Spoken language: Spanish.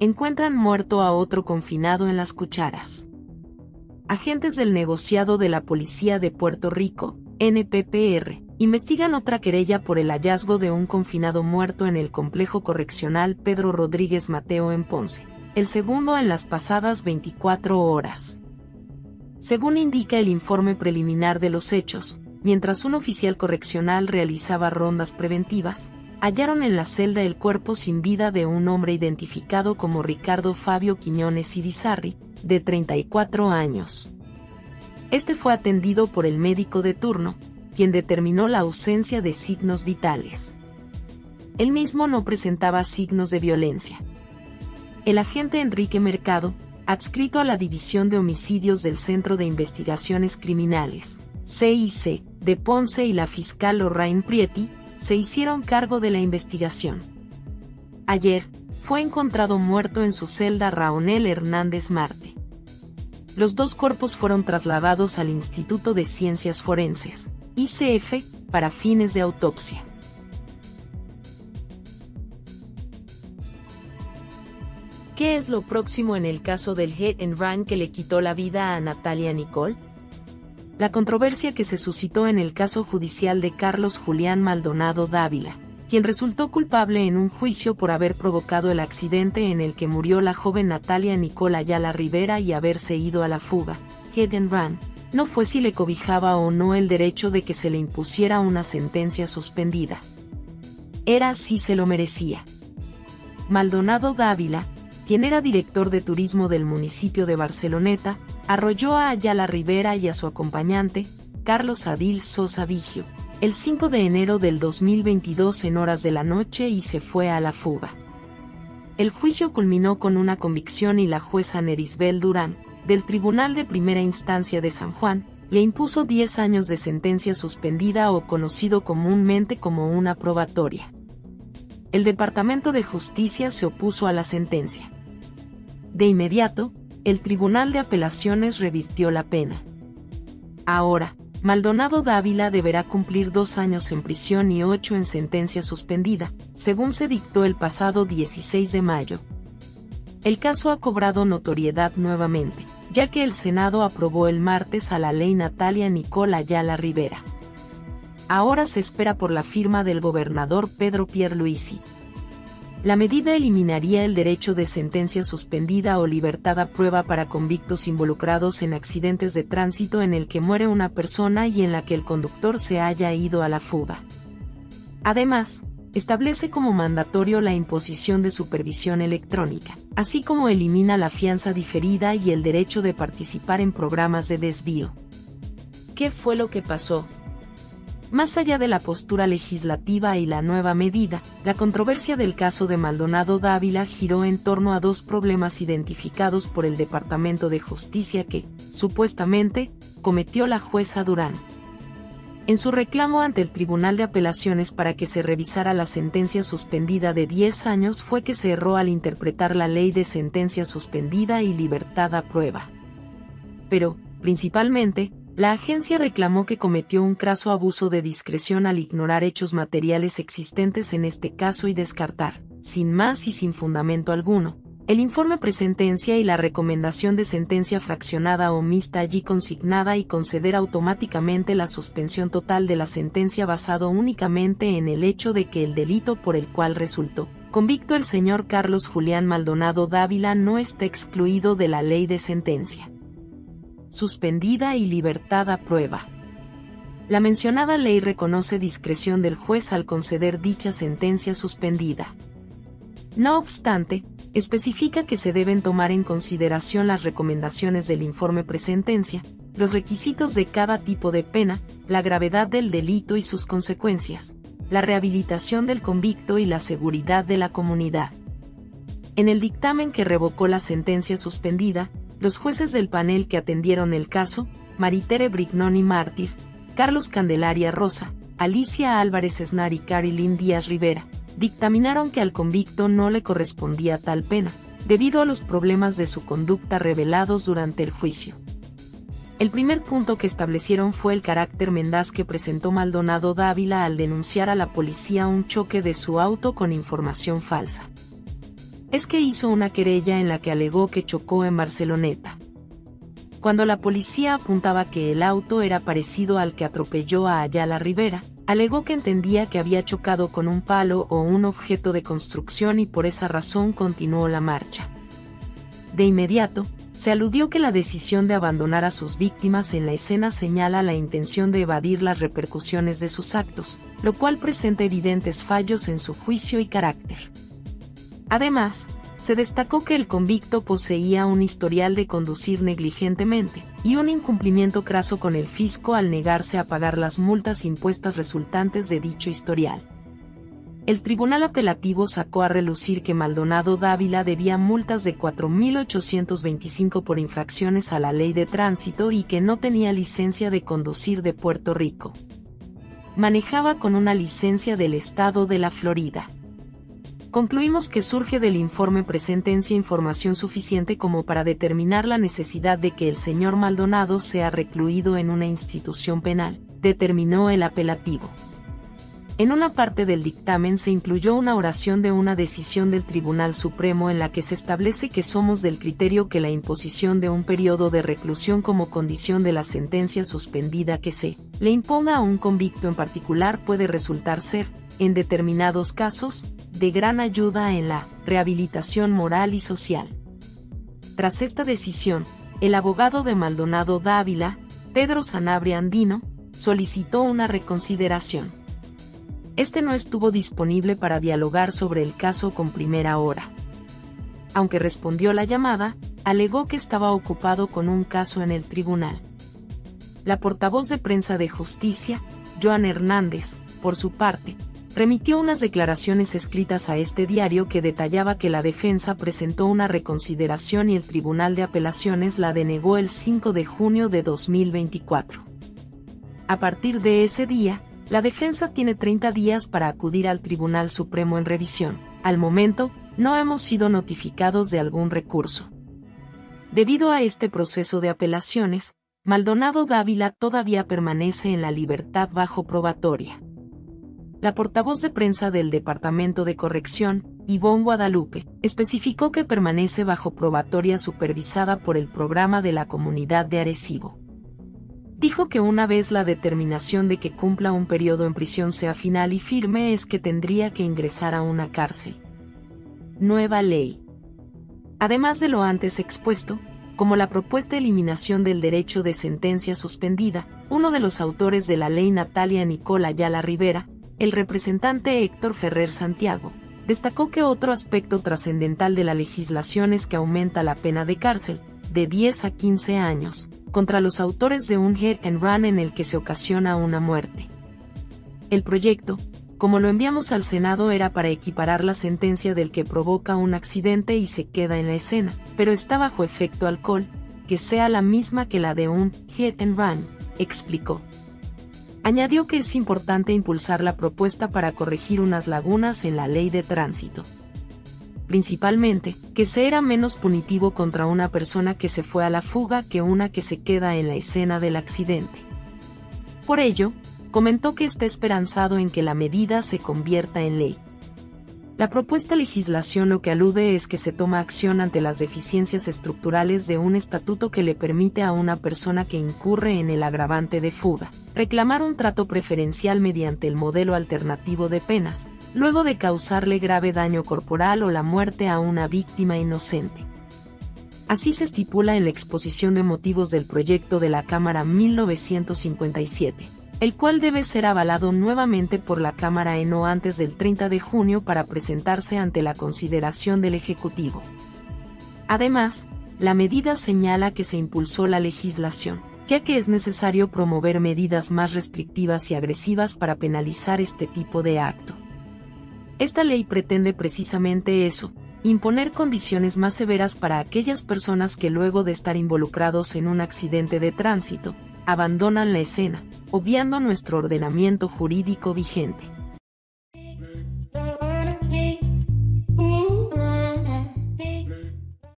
Encuentran muerto a otro confinado en Las Cucharas. Agentes del negociado de la Policía de Puerto Rico, NPPR, investigan otra querella por el hallazgo de un confinado muerto en el complejo correccional Pedro Rodríguez Mateo en Ponce, el segundo en las pasadas 24 horas. Según indica el informe preliminar de los hechos, mientras un oficial correccional realizaba rondas preventivas, hallaron en la celda el cuerpo sin vida de un hombre identificado como Ricardo Fabio Quiñones Irizarry, de 34 años. Este fue atendido por el médico de turno, quien determinó la ausencia de signos vitales. Él mismo no presentaba signos de violencia. El agente Enrique Mercado, adscrito a la División de Homicidios del Centro de Investigaciones Criminales, CIC, de Ponce y la fiscal Lorraine Prietti, se hicieron cargo de la investigación. Ayer, fue encontrado muerto en su celda Raonel Hernández Marte. Los dos cuerpos fueron trasladados al Instituto de Ciencias Forenses, ICF, para fines de autopsia. ¿Qué es lo próximo en el caso del hit and run que le quitó la vida a Natalia Nicole? La controversia que se suscitó en el caso judicial de Carlos Julián Maldonado Dávila, quien resultó culpable en un juicio por haber provocado el accidente en el que murió la joven Natalia Nicole Ayala Rivera y haberse ido a la fuga, hit and run, no fue si le cobijaba o no el derecho de que se le impusiera una sentencia suspendida. Era si se lo merecía. Maldonado Dávila, quien era director de turismo del municipio de Barceloneta, arrolló a Ayala Rivera y a su acompañante, Carlos Adil Sosa Vigio, el 5 de enero del 2022 en horas de la noche y se fue a la fuga. El juicio culminó con una convicción y la jueza Nerisbel Durán, del Tribunal de Primera Instancia de San Juan, le impuso 10 años de sentencia suspendida o conocido comúnmente como una probatoria. El Departamento de Justicia se opuso a la sentencia. De inmediato, el Tribunal de Apelaciones revirtió la pena. Ahora, Maldonado Dávila deberá cumplir 2 años en prisión y 8 en sentencia suspendida, según se dictó el pasado 16 de mayo. El caso ha cobrado notoriedad nuevamente, ya que el Senado aprobó el martes a la ley Natalia Nicole Ayala Rivera. Ahora se espera por la firma del gobernador Pedro Pierluisi. La medida eliminaría el derecho de sentencia suspendida o libertad a prueba para convictos involucrados en accidentes de tránsito en el que muere una persona y en la que el conductor se haya ido a la fuga. Además, establece como mandatorio la imposición de supervisión electrónica, así como elimina la fianza diferida y el derecho de participar en programas de desvío. ¿Qué fue lo que pasó? Más allá de la postura legislativa y la nueva medida, la controversia del caso de Maldonado Dávila giró en torno a 2 problemas identificados por el Departamento de Justicia que, supuestamente, cometió la jueza Durán. En su reclamo ante el Tribunal de Apelaciones para que se revisara la sentencia suspendida de 10 años fue que se erró al interpretar la ley de sentencia suspendida y libertad a prueba. Pero, principalmente, la agencia reclamó que cometió un craso abuso de discreción al ignorar hechos materiales existentes en este caso y descartar, sin más y sin fundamento alguno, el informe presentencia y la recomendación de sentencia fraccionada o mixta allí consignada y conceder automáticamente la suspensión total de la sentencia basado únicamente en el hecho de que el delito por el cual resultó convicto el señor Carlos Julián Maldonado Dávila no está excluido de la ley de sentencia suspendida y libertad a prueba. La mencionada ley reconoce discreción del juez al conceder dicha sentencia suspendida. No obstante, especifica que se deben tomar en consideración las recomendaciones del informe presentencia, los requisitos de cada tipo de pena, la gravedad del delito y sus consecuencias, la rehabilitación del convicto y la seguridad de la comunidad. En el dictamen que revocó la sentencia suspendida, los jueces del panel que atendieron el caso, Maritere Brignoni Mártir, Carlos Candelaria Rosa, Alicia Álvarez Esnar y Carilyn Díaz Rivera, dictaminaron que al convicto no le correspondía tal pena, debido a los problemas de su conducta revelados durante el juicio. El primer punto que establecieron fue el carácter mendaz que presentó Maldonado Dávila al denunciar a la policía un choque de su auto con información falsa. Es que hizo una querella en la que alegó que chocó en Barceloneta. Cuando la policía apuntaba que el auto era parecido al que atropelló a Ayala Rivera, alegó que entendía que había chocado con un palo o un objeto de construcción y por esa razón continuó la marcha. De inmediato, se aludió que la decisión de abandonar a sus víctimas en la escena señala la intención de evadir las repercusiones de sus actos, lo cual presenta evidentes fallos en su juicio y carácter. Además, se destacó que el convicto poseía un historial de conducir negligentemente, y un incumplimiento craso con el fisco al negarse a pagar las multas impuestas resultantes de dicho historial. El tribunal apelativo sacó a relucir que Maldonado Dávila debía multas de 4.825 por infracciones a la ley de tránsito y que no tenía licencia de conducir de Puerto Rico. Manejaba con una licencia del estado de la Florida. Concluimos que surge del informe presentencia información suficiente como para determinar la necesidad de que el señor Maldonado sea recluido en una institución penal, determinó el apelativo. En una parte del dictamen se incluyó una oración de una decisión del Tribunal Supremo en la que se establece que somos del criterio que la imposición de un periodo de reclusión como condición de la sentencia suspendida que se le imponga a un convicto en particular puede resultar ser, en determinados casos, de gran ayuda en la rehabilitación moral y social. Tras esta decisión, el abogado de Maldonado Dávila, Pedro Sanabria Andino, solicitó una reconsideración. Este no estuvo disponible para dialogar sobre el caso con primera hora. Aunque respondió la llamada, alegó que estaba ocupado con un caso en el tribunal. La portavoz de prensa de Justicia, Joan Hernández, por su parte, remitió unas declaraciones escritas a este diario que detallaba que la defensa presentó una reconsideración y el Tribunal de Apelaciones la denegó el 5 de junio de 2024. A partir de ese día, la defensa tiene 30 días para acudir al Tribunal Supremo en revisión. Al momento, no hemos sido notificados de algún recurso. Debido a este proceso de apelaciones, Maldonado Dávila todavía permanece en la libertad bajo probatoria. La portavoz de prensa del Departamento de Corrección, Ivonne Guadalupe, especificó que permanece bajo probatoria supervisada por el Programa de la Comunidad de Arecibo. Dijo que una vez la determinación de que cumpla un periodo en prisión sea final y firme es que tendría que ingresar a una cárcel. Nueva ley. Además de lo antes expuesto, como la propuesta de eliminación del derecho de sentencia suspendida, uno de los autores de la ley Natalia Nicole Ayala Rivera, el representante Héctor Ferrer Santiago, destacó que otro aspecto trascendental de la legislación es que aumenta la pena de cárcel, de 10 a 15 años, contra los autores de un hit and run en el que se ocasiona una muerte. El proyecto, como lo enviamos al Senado, era para equiparar la sentencia del que provoca un accidente y se queda en la escena, pero está bajo efecto alcohol, que sea la misma que la de un hit and run, explicó. Añadió que es importante impulsar la propuesta para corregir unas lagunas en la ley de tránsito. Principalmente, que se era menos punitivo contra una persona que se fue a la fuga que una que se queda en la escena del accidente. Por ello, comentó que está esperanzado en que la medida se convierta en ley. La propuesta legislación lo que alude es que se toma acción ante las deficiencias estructurales de un estatuto que le permite a una persona que incurre en el agravante de fuga, reclamar un trato preferencial mediante el modelo alternativo de penas, luego de causarle grave daño corporal o la muerte a una víctima inocente. Así se estipula en la exposición de motivos del proyecto de la Cámara 1957. El cual debe ser avalado nuevamente por la Cámara no antes del 30 de junio para presentarse ante la consideración del Ejecutivo. Además, la medida señala que se impulsó la legislación, ya que es necesario promover medidas más restrictivas y agresivas para penalizar este tipo de acto. Esta ley pretende precisamente eso, imponer condiciones más severas para aquellas personas que luego de estar involucrados en un accidente de tránsito, abandonan la escena, obviando nuestro ordenamiento jurídico vigente.